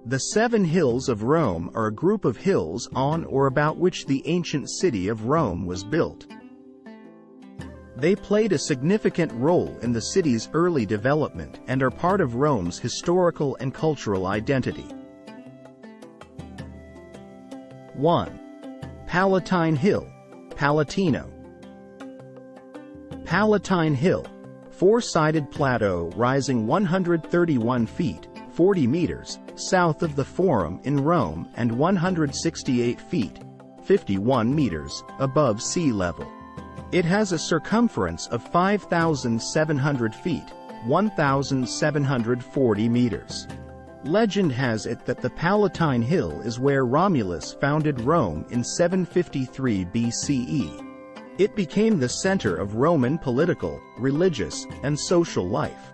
The Seven Hills of Rome are a group of hills on or about which the ancient city of Rome was built. They played a significant role in the city's early development and are part of Rome's historical and cultural identity. 1. Palatine Hill, Palatino. Palatine Hill, four-sided plateau rising 131 feet, 40 meters, south of the Forum in Rome and 168 feet, 51 meters, above sea level. It has a circumference of 5,700 feet, 1,740 meters. Legend has it that the Palatine Hill is where Romulus founded Rome in 753 BCE. It became the center of Roman political, religious, and social life.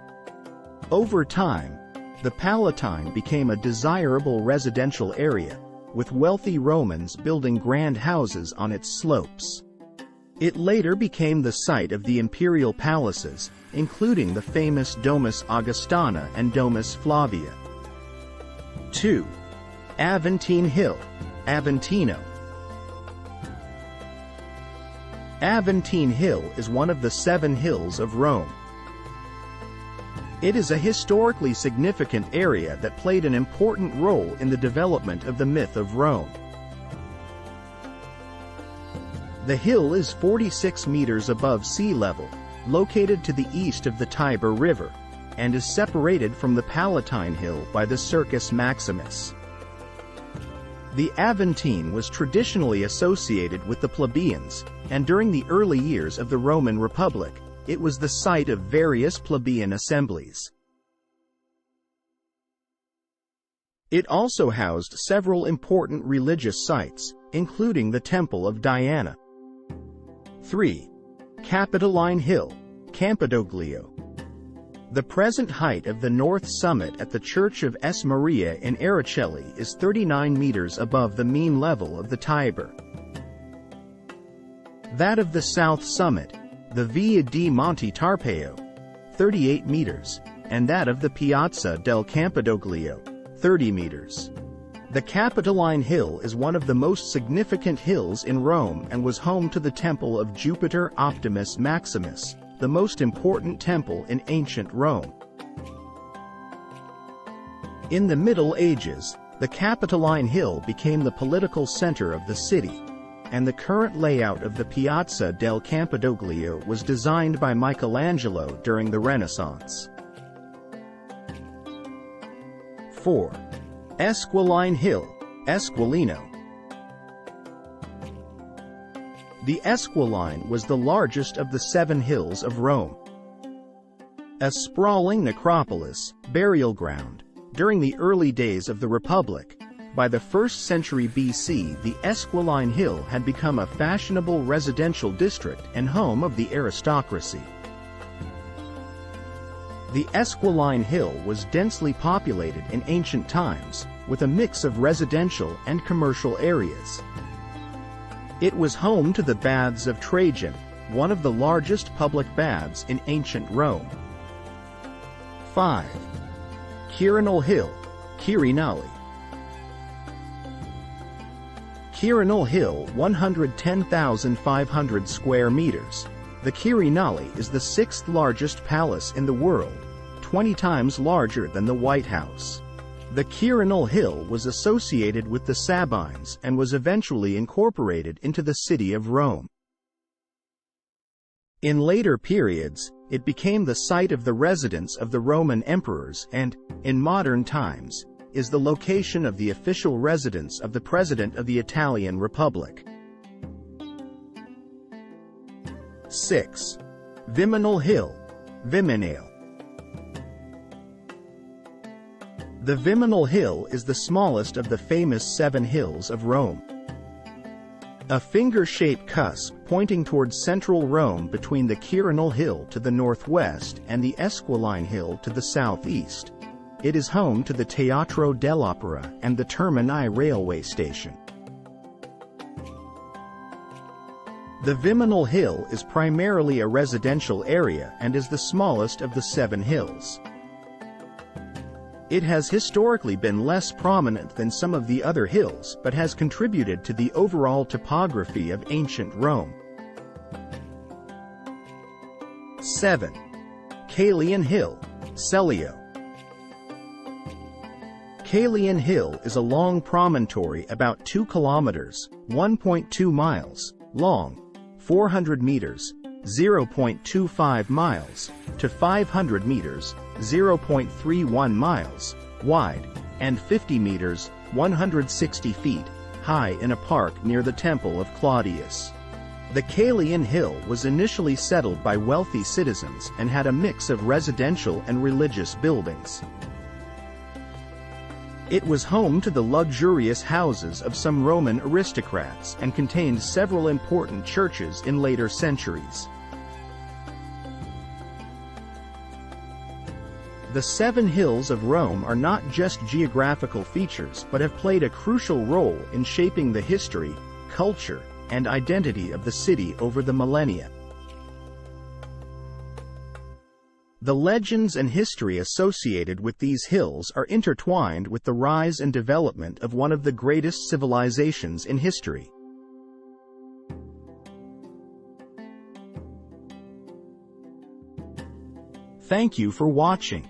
Over time, the Palatine became a desirable residential area, with wealthy Romans building grand houses on its slopes. It later became the site of the imperial palaces, including the famous Domus Augustana and Domus Flavia. 2. Aventine Hill, Aventino. Aventine Hill is one of the seven hills of Rome. It is a historically significant area that played an important role in the development of the myth of Rome. The hill is 46 meters above sea level, located to the east of the Tiber River, and is separated from the Palatine Hill by the Circus Maximus. The Aventine was traditionally associated with the plebeians, and during the early years of the Roman Republic, it was the site of various plebeian assemblies. It also housed several important religious sites, including the Temple of Diana. 3. Capitoline Hill, Campidoglio. The present height of the north summit at the Church of S. Maria in Araceli is 39 meters above the mean level of the Tiber. That of the south summit, the Via di Monte Tarpeo, 38 meters, and that of the Piazza del Campidoglio, 30 meters. The Capitoline Hill is one of the most significant hills in Rome and was home to the temple of Jupiter Optimus Maximus, the most important temple in ancient Rome. In the Middle Ages, the Capitoline Hill became the political center of the city, and the current layout of the Piazza del Campidoglio was designed by Michelangelo during the Renaissance. 4. Esquiline Hill, Esquilino. The Esquiline was the largest of the seven hills of Rome. A sprawling necropolis, burial ground, during the early days of the Republic, by the 1st century BC, the Esquiline Hill had become a fashionable residential district and home of the aristocracy. The Esquiline Hill was densely populated in ancient times, with a mix of residential and commercial areas. It was home to the Baths of Trajan, one of the largest public baths in ancient Rome. 5. Quirinal Hill, Quirinale. Quirinal Hill, 110,500 square meters. The Quirinale is the 6th largest palace in the world, 20 times larger than the White House. The Quirinal Hill was associated with the Sabines and was eventually incorporated into the city of Rome. In later periods, it became the site of the residence of the Roman emperors and, in modern times, is the location of the official residence of the President of the Italian Republic. 6. Viminal Hill, Viminale. The Viminal Hill is the smallest of the famous seven hills of Rome. A finger-shaped cusp pointing towards central Rome between the Quirinal Hill to the northwest and the Esquiline Hill to the southeast. It is home to the Teatro dell'Opera and the Termini railway station. The Viminal Hill is primarily a residential area and is the smallest of the seven hills. It has historically been less prominent than some of the other hills but has contributed to the overall topography of ancient Rome. 7. Palatine Hill, Celio. Palatine Hill is a long promontory about 2 kilometers, 1.2 miles, long, 400 meters, 0.25 miles, to 500 meters, 0.31 miles, wide, and 50 meters, 160 feet, high in a park near the Temple of Claudius. The Palatine Hill was initially settled by wealthy citizens and had a mix of residential and religious buildings. It was home to the luxurious houses of some Roman aristocrats and contained several important churches in later centuries. The 7 hills of Rome are not just geographical features but have played a crucial role in shaping the history, culture, and identity of the city over the millennia. The legends and history associated with these hills are intertwined with the rise and development of one of the greatest civilizations in history. Thank you for watching.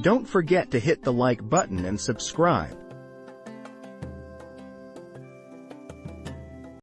Don't forget to hit the like button and subscribe.